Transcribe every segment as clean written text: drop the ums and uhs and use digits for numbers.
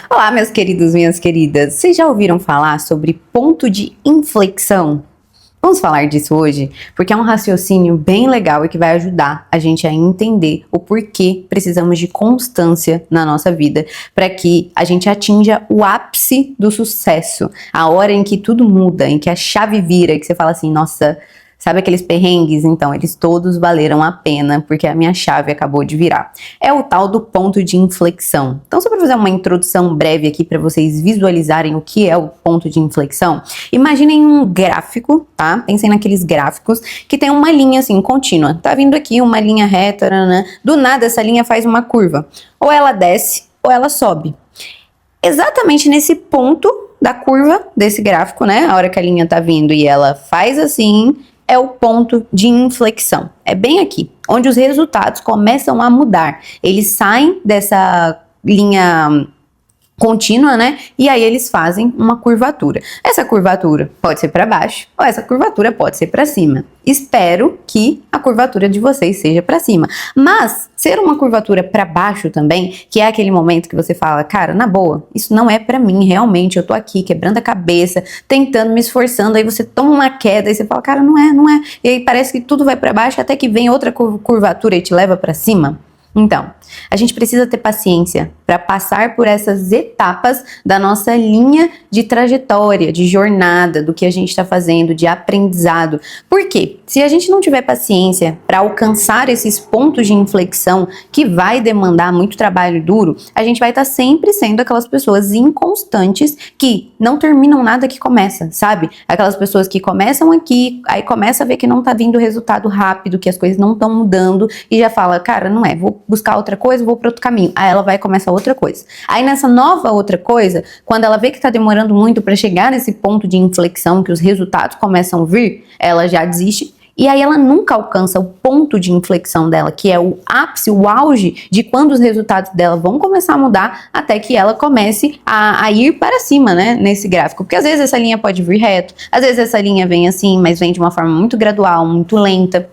Olá, meus queridos, minhas queridas. Vocês já ouviram falar sobre ponto de inflexão? Vamos falar disso hoje, porque é um raciocínio bem legal e que vai ajudar a gente a entender o porquê precisamos de constância na nossa vida para que a gente atinja o ápice do sucesso, a hora em que tudo muda, em que a chave vira, que você fala assim, nossa, sabe aqueles perrengues? Então, eles todos valeram a pena, porque a minha chave acabou de virar. É o tal do ponto de inflexão. Então, só para fazer uma introdução breve aqui para vocês visualizarem o que é o ponto de inflexão, imaginem um gráfico, tá? Pensem naqueles gráficos que tem uma linha assim, contínua. Tá vindo aqui uma linha reta, né? Do nada essa linha faz uma curva. Ou ela desce, ou ela sobe. Exatamente nesse ponto da curva desse gráfico, né? A hora que a linha tá vindo e ela faz assim, é o ponto de inflexão. É bem aqui, onde os resultados começam a mudar. Eles saem dessa linha contínua, né? E aí eles fazem uma curvatura. Essa curvatura pode ser para baixo ou essa curvatura pode ser para cima. Espero que a curvatura de vocês seja para cima. Mas ser uma curvatura para baixo também, que é aquele momento que você fala, cara, na boa, isso não é para mim, realmente, eu tô aqui quebrando a cabeça, tentando, me esforçando, aí você toma uma queda e você fala, cara, não é. E aí parece que tudo vai para baixo até que vem outra curvatura e te leva para cima. Então, a gente precisa ter paciência para passar por essas etapas da nossa linha de trajetória, de jornada, do que a gente está fazendo, de aprendizado. Por quê? Se a gente não tiver paciência para alcançar esses pontos de inflexão que vai demandar muito trabalho duro, a gente vai estar sempre sendo aquelas pessoas inconstantes que não terminam nada que começa, sabe? Aquelas pessoas que começam aqui, aí começa a ver que não tá vindo resultado rápido, que as coisas não estão mudando e já fala, cara, não é, vou buscar outra coisa, vou para outro caminho. Aí ela vai começar outra coisa. Aí nessa nova outra coisa, quando ela vê que tá demorando muito para chegar nesse ponto de inflexão, que os resultados começam a vir, ela já desiste. E aí ela nunca alcança o ponto de inflexão dela, que é o ápice, o auge de quando os resultados dela vão começar a mudar, até que ela comece a ir para cima, né, nesse gráfico. Porque às vezes essa linha pode vir reto, às vezes essa linha vem assim, mas vem de uma forma muito gradual, muito lenta.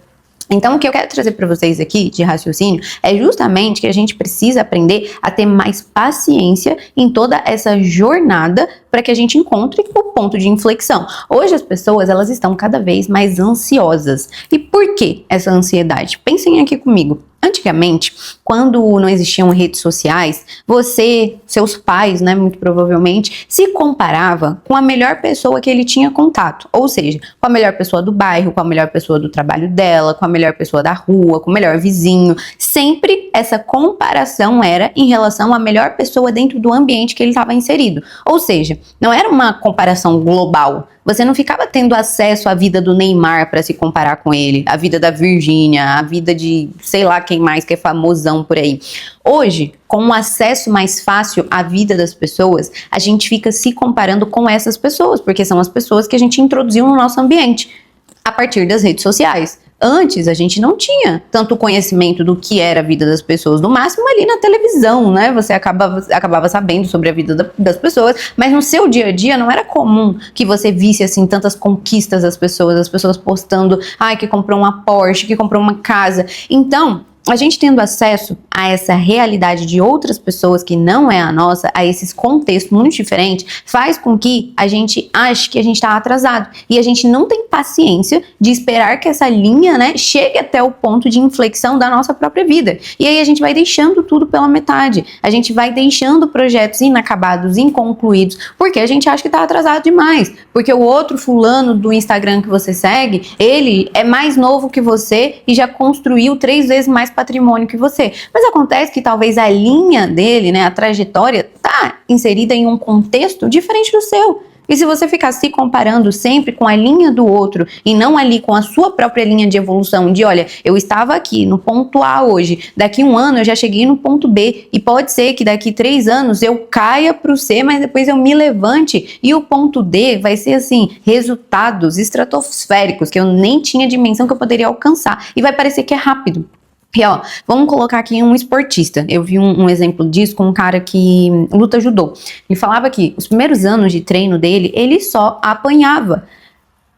Então, o que eu quero trazer para vocês aqui de raciocínio é justamente que a gente precisa aprender a ter mais paciência em toda essa jornada para que a gente encontre o ponto de inflexão. Hoje as pessoas, elas estão cada vez mais ansiosas. E por que essa ansiedade? Pensem aqui comigo. Antigamente, quando não existiam redes sociais, você, seus pais, né, muito provavelmente, se comparava com a melhor pessoa que ele tinha contato. Ou seja, com a melhor pessoa do bairro, com a melhor pessoa do trabalho dela, com a melhor pessoa da rua, com o melhor vizinho. Sempre essa comparação era em relação à melhor pessoa dentro do ambiente que ele estava inserido. Ou seja, não era uma comparação global. Você não ficava tendo acesso à vida do Neymar para se comparar com ele, a vida da Virgínia, a vida de sei lá quem mais que é famosão por aí. Hoje, com um acesso mais fácil à vida das pessoas, a gente fica se comparando com essas pessoas, porque são as pessoas que a gente introduziu no nosso ambiente a partir das redes sociais. Antes, a gente não tinha tanto conhecimento do que era a vida das pessoas, no máximo ali na televisão, né? Você acabava sabendo sobre a vida das pessoas, mas no seu dia a dia não era comum que você visse, assim, tantas conquistas das pessoas, as pessoas postando, ai, que comprou uma Porsche, que comprou uma casa. Então, a gente tendo acesso a essa realidade de outras pessoas que não é a nossa, a esses contextos muito diferentes, faz com que a gente ache que a gente está atrasado. E a gente não tem paciência de esperar que essa linha, né, chegue até o ponto de inflexão da nossa própria vida. E aí a gente vai deixando tudo pela metade. A gente vai deixando projetos inacabados, inconcluídos, porque a gente acha que está atrasado demais. Porque o outro fulano do Instagram que você segue, ele é mais novo que você e já construiu 3 vezes mais patrimônio que você. Mas acontece que talvez a linha dele, né, a trajetória, tá inserida em um contexto diferente do seu. E se você ficar se comparando sempre com a linha do outro e não ali com a sua própria linha de evolução, de olha, eu estava aqui no ponto A hoje, daqui 1 ano eu já cheguei no ponto B e pode ser que daqui 3 anos eu caia para o C, mas depois eu me levante e o ponto D vai ser assim, resultados estratosféricos que eu nem tinha dimensão que eu poderia alcançar e vai parecer que é rápido. E ó, vamos colocar aqui um esportista. Eu vi um exemplo disso com um cara que luta judô. Ele falava que os primeiros anos de treino dele, ele só apanhava.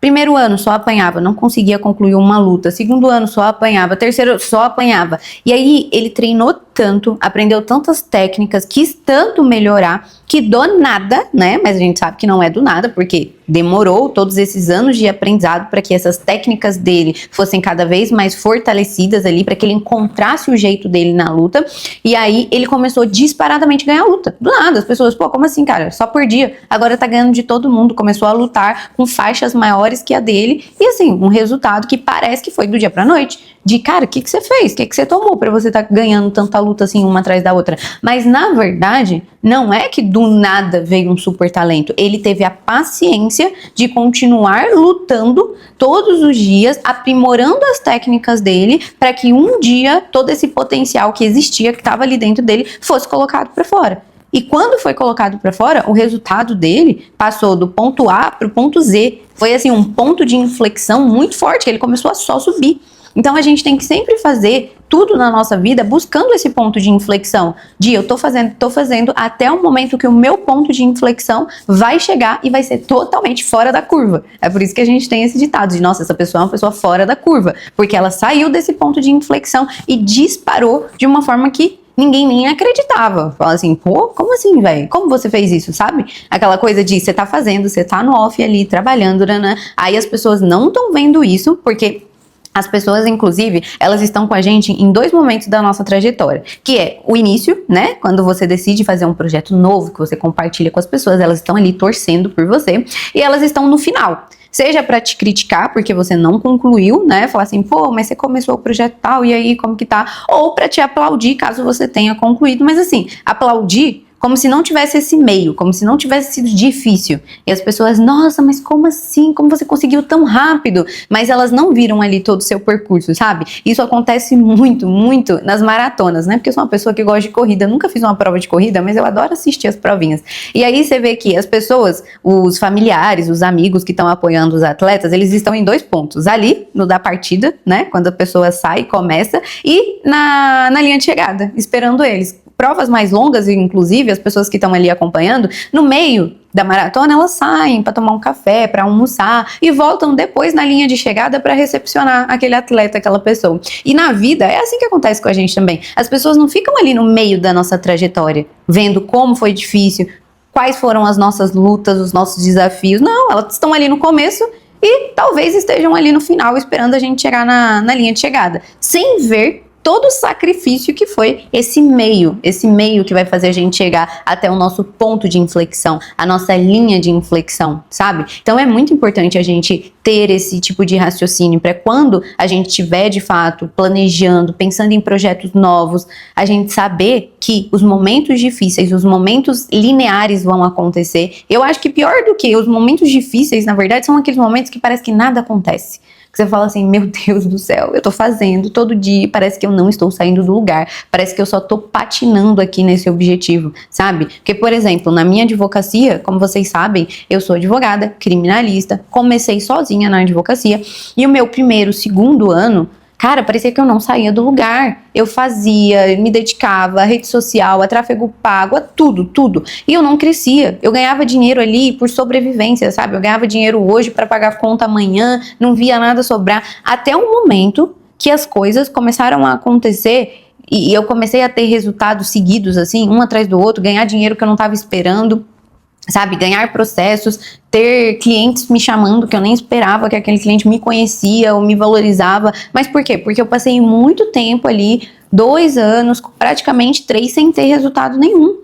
Primeiro ano só apanhava, não conseguia concluir uma luta. Segundo ano só apanhava. Terceiro só apanhava. E aí ele treinou tanto, aprendeu tantas técnicas, quis tanto melhorar, que do nada, né? Mas a gente sabe que não é do nada, porque demorou todos esses anos de aprendizado para que essas técnicas dele fossem cada vez mais fortalecidas ali, para que ele encontrasse o jeito dele na luta. E aí ele começou disparadamente a ganhar a luta. Do nada, as pessoas, pô, como assim, cara? Só perdia. Agora tá ganhando de todo mundo. Começou a lutar com faixas maiores que a dele. E assim, um resultado que parece que foi do dia pra noite. De, cara, o que você fez? O que você tomou pra você tá ganhando tanta luta assim, uma atrás da outra? Mas, na verdade, não é que do nada veio um super talento. Ele teve a paciência de continuar lutando todos os dias, aprimorando as técnicas dele, para que um dia todo esse potencial que existia, que estava ali dentro dele, fosse colocado para fora. E quando foi colocado para fora, o resultado dele passou do ponto A para o ponto Z. Foi assim, um ponto de inflexão muito forte, que ele começou a só subir. Então a gente tem que sempre fazer tudo na nossa vida buscando esse ponto de inflexão. De eu tô fazendo até o momento que o meu ponto de inflexão vai chegar e vai ser totalmente fora da curva. É por isso que a gente tem esse ditado de, nossa, essa pessoa é uma pessoa fora da curva. Porque ela saiu desse ponto de inflexão e disparou de uma forma que ninguém nem acreditava. Fala assim, pô, como assim, velho? Como você fez isso, sabe? Aquela coisa de você tá fazendo, você tá no off ali, trabalhando, né? Aí as pessoas não estão vendo isso, porque as pessoas, inclusive, elas estão com a gente em dois momentos da nossa trajetória, que é o início, né? Quando você decide fazer um projeto novo, que você compartilha com as pessoas, elas estão ali torcendo por você, e elas estão no final. Seja para te criticar, porque você não concluiu, né? Falar assim, pô, mas você começou o projeto tal, e aí, como que tá? Ou para te aplaudir, caso você tenha concluído. Mas assim, aplaudir como se não tivesse esse meio, como se não tivesse sido difícil. E as pessoas, nossa, mas como assim? Como você conseguiu tão rápido? Mas elas não viram ali todo o seu percurso, sabe? Isso acontece muito, muito nas maratonas, né? Porque eu sou uma pessoa que gosta de corrida, nunca fiz uma prova de corrida, mas eu adoro assistir as provinhas. E aí você vê que as pessoas, os familiares, os amigos que estão apoiando os atletas, eles estão em dois pontos. Ali, no da partida, né? Quando a pessoa sai e começa, e na linha de chegada, esperando eles. Provas mais longas, inclusive, as pessoas que estão ali acompanhando, no meio da maratona, elas saem para tomar um café, para almoçar e voltam depois na linha de chegada para recepcionar aquele atleta, aquela pessoa. E na vida, é assim que acontece com a gente também. As pessoas não ficam ali no meio da nossa trajetória, vendo como foi difícil, quais foram as nossas lutas, os nossos desafios. Não, elas estão ali no começo e talvez estejam ali no final, esperando a gente chegar na linha de chegada, sem ver todo o sacrifício que foi esse meio que vai fazer a gente chegar até o nosso ponto de inflexão, a nossa linha de inflexão, sabe? Então é muito importante a gente ter esse tipo de raciocínio para quando a gente estiver de fato planejando, pensando em projetos novos, a gente saber que os momentos difíceis, os momentos lineares vão acontecer. Eu acho que pior do que os momentos difíceis, na verdade, são aqueles momentos que parece que nada acontece. Que você fala assim, meu Deus do céu, eu tô fazendo todo dia, parece que eu não estou saindo do lugar, parece que eu só tô patinando aqui nesse objetivo, sabe? Porque, por exemplo, na minha advocacia, como vocês sabem, eu sou advogada, criminalista, comecei sozinha na advocacia, e o meu primeiro, segundo ano, cara, parecia que eu não saía do lugar. Eu fazia, me dedicava a rede social, a tráfego pago, a tudo, tudo. E eu não crescia. Eu ganhava dinheiro ali por sobrevivência, sabe? Eu ganhava dinheiro hoje para pagar conta amanhã, não via nada sobrar. Até o momento que as coisas começaram a acontecer e eu comecei a ter resultados seguidos, assim, um atrás do outro, ganhar dinheiro que eu não estava esperando. Sabe, ganhar processos, ter clientes me chamando que eu nem esperava que aquele cliente me conhecia ou me valorizava. Mas por quê? Porque eu passei muito tempo ali, 2 anos, praticamente 3, sem ter resultado nenhum,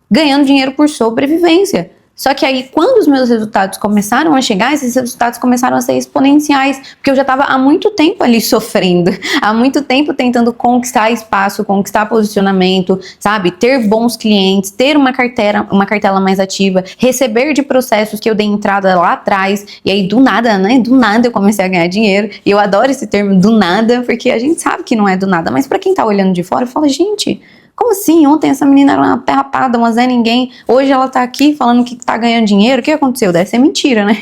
ganhando dinheiro por sobrevivência. Só que aí, quando os meus resultados começaram a chegar, esses resultados começaram a ser exponenciais, porque eu já estava há muito tempo ali sofrendo, há muito tempo tentando conquistar espaço, conquistar posicionamento, sabe? Ter bons clientes, ter uma cartela mais ativa, receber de processos que eu dei entrada lá atrás, e aí do nada, né? Do nada eu comecei a ganhar dinheiro, e eu adoro esse termo do nada, porque a gente sabe que não é do nada, mas para quem tá olhando de fora, fala, gente, como assim? Ontem essa menina era uma perrapada, uma Zé Ninguém. Hoje ela tá aqui falando que tá ganhando dinheiro. O que aconteceu? Deve ser mentira, né?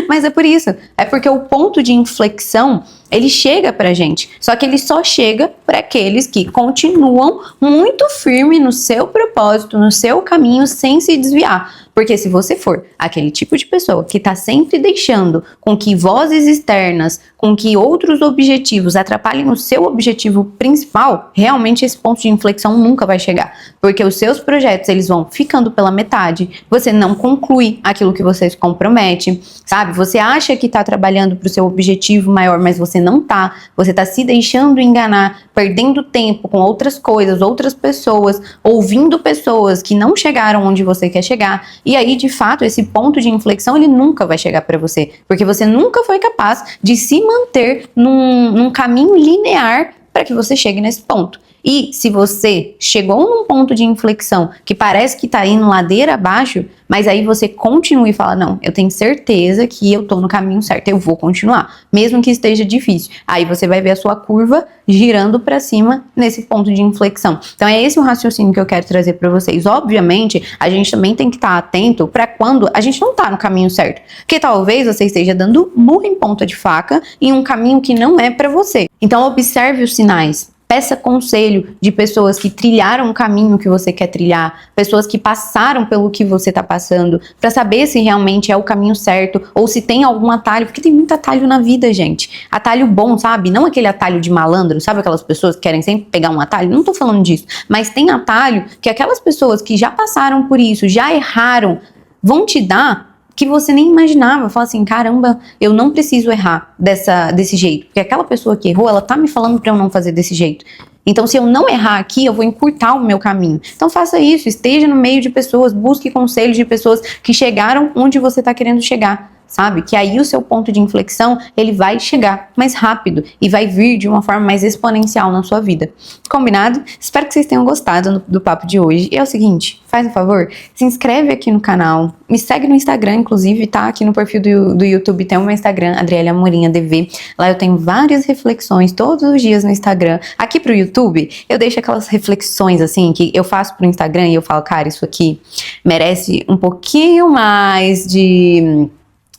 Mas é por isso. É porque o ponto de inflexão ele chega pra gente. Só que ele só chega para aqueles que continuam muito firme no seu propósito, no seu caminho, sem se desviar. Porque se você for aquele tipo de pessoa que está sempre deixando com que vozes externas, com que outros objetivos atrapalhem o seu objetivo principal, realmente esse ponto de inflexão nunca vai chegar. Porque os seus projetos, eles vão ficando pela metade, você não conclui aquilo que você se compromete, sabe? Você acha que está trabalhando para o seu objetivo maior, mas você não tá. Você está se deixando enganar, perdendo tempo com outras coisas, outras pessoas, ouvindo pessoas que não chegaram onde você quer chegar. E aí, de fato, esse ponto de inflexão, ele nunca vai chegar para você, porque você nunca foi capaz de se manter num caminho linear para que você chegue nesse ponto. E se você chegou num ponto de inflexão que parece que tá indo ladeira abaixo, mas aí você continua e fala, não, eu tenho certeza que eu tô no caminho certo, eu vou continuar, mesmo que esteja difícil. Aí você vai ver a sua curva girando para cima nesse ponto de inflexão. Então é esse o raciocínio que eu quero trazer para vocês. Obviamente, a gente também tem que estar atento para quando a gente não tá no caminho certo, porque talvez você esteja dando murro em ponta de faca em um caminho que não é para você. Então observe os sinais. Peça conselho de pessoas que trilharam o caminho que você quer trilhar, pessoas que passaram pelo que você está passando, para saber se realmente é o caminho certo ou se tem algum atalho, porque tem muito atalho na vida, gente. Atalho bom, sabe? Não aquele atalho de malandro, sabe aquelas pessoas que querem sempre pegar um atalho? Não tô falando disso, mas tem atalho que aquelas pessoas que já passaram por isso, já erraram, vão te dar que você nem imaginava. Fala assim, caramba, eu não preciso errar desse jeito, porque aquela pessoa que errou, ela tá me falando pra eu não fazer desse jeito. Então, se eu não errar aqui, eu vou encurtar o meu caminho. Então, faça isso, esteja no meio de pessoas, busque conselhos de pessoas que chegaram onde você tá querendo chegar, sabe? Que aí o seu ponto de inflexão, ele vai chegar mais rápido e vai vir de uma forma mais exponencial na sua vida. Combinado? Espero que vocês tenham gostado do papo de hoje. E é o seguinte, faz um favor, se inscreve aqui no canal, me segue no Instagram, inclusive, tá? Aqui no perfil do YouTube tem o meu Instagram, Adriele Amorim ADV. Lá eu tenho várias reflexões todos os dias no Instagram. Aqui pro YouTube, eu deixo aquelas reflexões, assim, que eu faço pro Instagram e eu falo, cara, isso aqui merece um pouquinho mais de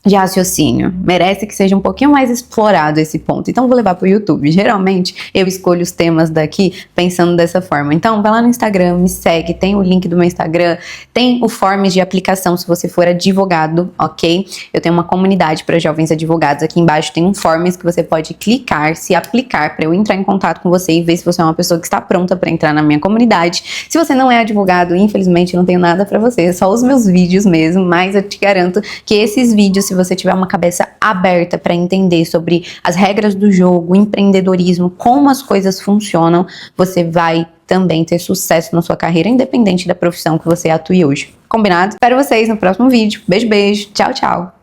raciocínio, merece que seja um pouquinho mais explorado esse ponto, então vou levar para o YouTube. Geralmente eu escolho os temas daqui pensando dessa forma. Então vai lá no Instagram, me segue, tem o link do meu Instagram, tem o forms de aplicação se você for advogado, ok? Eu tenho uma comunidade para jovens advogados, aqui embaixo tem um forms que você pode clicar, se aplicar para eu entrar em contato com você e ver se você é uma pessoa que está pronta para entrar na minha comunidade. Se você não é advogado, infelizmente não tenho nada para você, só os meus vídeos mesmo, mas eu te garanto que esses vídeos, se você tiver uma cabeça aberta para entender sobre as regras do jogo, empreendedorismo, como as coisas funcionam, você vai também ter sucesso na sua carreira, independente da profissão que você atue hoje. Combinado? Espero vocês no próximo vídeo. Beijo, beijo. Tchau, tchau.